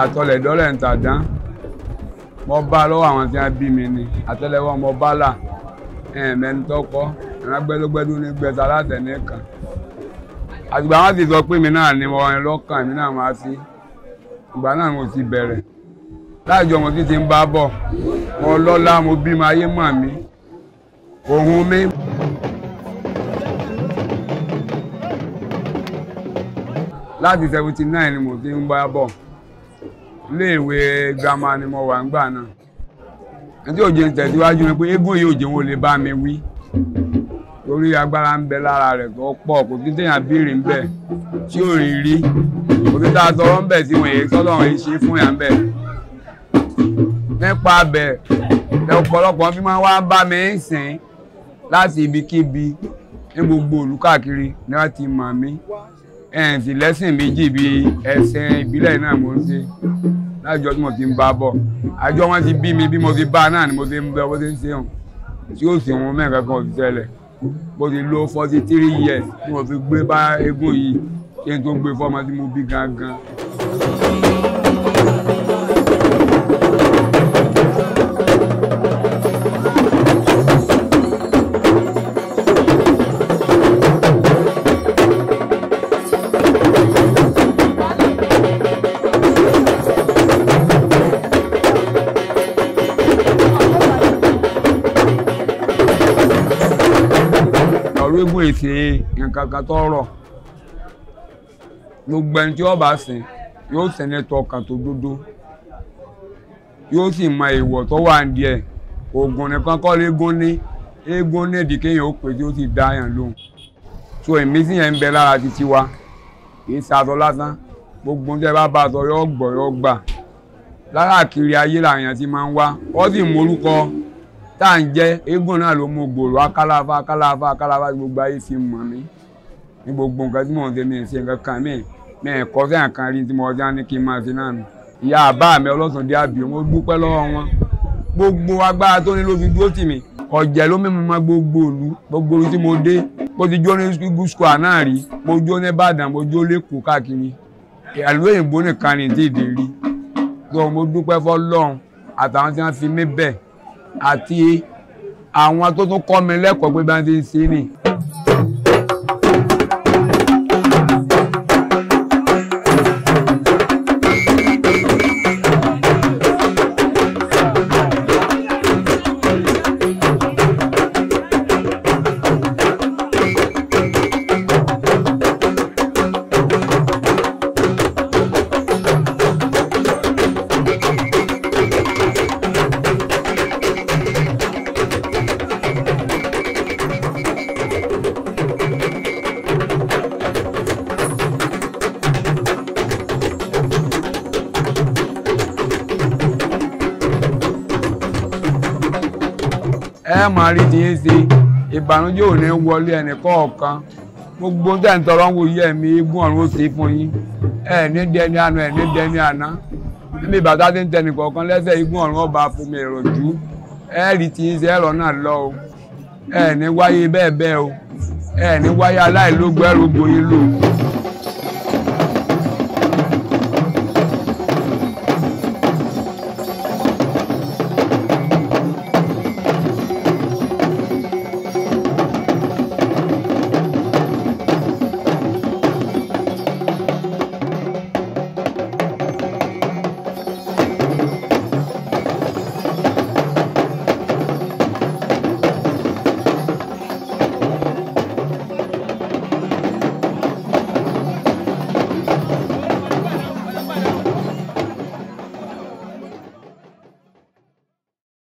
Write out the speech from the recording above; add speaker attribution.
Speaker 1: àtọlẹ̀ dọ́lẹ̀ ń tàdán mo bá lọ́wọ́ àwọn tí wọ́n bí mi ni àtẹ́lẹwọ́ mo bá là mẹ́ni tọ́kọ́ ìrágbẹ́lógbẹ́dú ní gbẹ́ta látẹ̀nìkan àtìgbà wọn ti sọ pé mi náà ni mo rìn lọ́kàn mi náà máa sí ìgbà náà mo ti bẹ̀rẹ̀ láìjọ mo ti ń bá bọ̀ mo lọ́lá mo bímọ ayé mọ̀ mí òun mi. Láti 79 ni mo ti ń bá bọ̀ iléèwé girama ni mo wà ńgbà náà ẹni tí òjò ń tẹ̀síwájú ni pé eégún yìí òjò wọn ò lè bá mi wí torí agbára ń bẹ lára rẹ̀ tó pọ̀ kò sí téèyàn béèrè ń bẹ tí ò rí rí kò sí tá a tọrọ ń bẹ tí wọn èyí sọ́dọ̀ wọn èyí ṣe fún yàn ń bẹ nípa bẹ̀ ọ̀pọ̀lọpọ̀ bí wọ́n wá bá mi ń sìn láti ibikíbi ní gbogbo ìlú káàkiri ni wọ́n ti mọ̀ mí sì lẹ́sìn méjì bíi ẹ̀sìn ìbílẹ̀ náà mo ń ṣe lájọ tí mo ti ń bá bọ̀ àjọ wọn ti bí mi bí mo ti bá náà ni mo ti ń bẹ bó ti ń ṣe hàn tí ó sì wọn mẹ́rin kankan òfin ṣẹlẹ̀ mo ti lo 43 years tí mo fi gbé bá eégún yìí kí n tó gbé fọ́mọ tí mo bí gangan. Eégún èsè nǹkan kan tó rọ̀ gbogbo ẹni tí ó bá sìn yóò sìn ní tọkàn tó dúdú yóò sì mọ èèwọ̀ tó wà ní ẹ̀ oògùn nìkan kọ́ eégún ní èdè kéèyàn ó pè tí ó sì dá yàn lóhùn so èmi sì yẹn ń bẹ lára títí wa kì í ṣàtọ lásán gbogbo tí ẹ bá sọ yóò gbọ́ yóò gbà lára kiri ayé làwọn èèyàn ti máa ń wá wọ́n sì mú orúkọ tá à ń jẹ́ eégún náà ló mú gbòòrò Akalaifa gbogbo ayé fi mọ̀ mí ní gbogbo nǹkan tí mò ń ṣe mi ṣe nǹkan kan mi ẹ̀kọ́ sẹ́yìn kan rí tí mo ọjà ní kí n máa ṣe náà nù ìyá àbá mi ọlọ́sàn dé àbí mo dúpẹ́ lọ́wọ́ wọn gbogbo agbára tó ní ló fi dúró tì mí ọ̀jẹ̀ ló mímú ma gbogbo olú tí mo dé mo ti jó ní school square náà rí mo jó ní Ìbàdàn mo jó lẹ́kọ̀ọ́ káàkiri ìlú òyìnbó nìkan ní ti dè rí tó mo dúpẹ́ f'Ọlọ́run àtàwọn tí wọ́n fi mí bẹ̀ àti àwọn tó tún kọ́ mi lẹ́kọ̀ọ́ pé bá ń ti ń ṣe ni. Ẹ máa rí ti ń ṣe ìbànújẹ́ ò ní wọlé ẹnì kọ̀ọ̀kan gbogbo tẹ̀ ń tọrọ ń wo yí ẹ̀mí eégún ọ̀run ó ṣe fún yín ẹ̀ ní dẹni àná ẹ̀ ní dẹni àná níbi ìbàdàn tí ń tẹnì kọ̀ọ̀kan lẹ́sẹ̀ eégún ọ̀run ọba fún mi ìrọ̀jú ẹ̀ rí ti ń ṣe ẹ̀rọ náà lọ o ẹ̀ ní wáyé bẹ́ẹ̀ bẹ́ẹ̀ o ẹ̀ ní wáyé aláìlógbó ẹ̀rọ gbòyìn lò.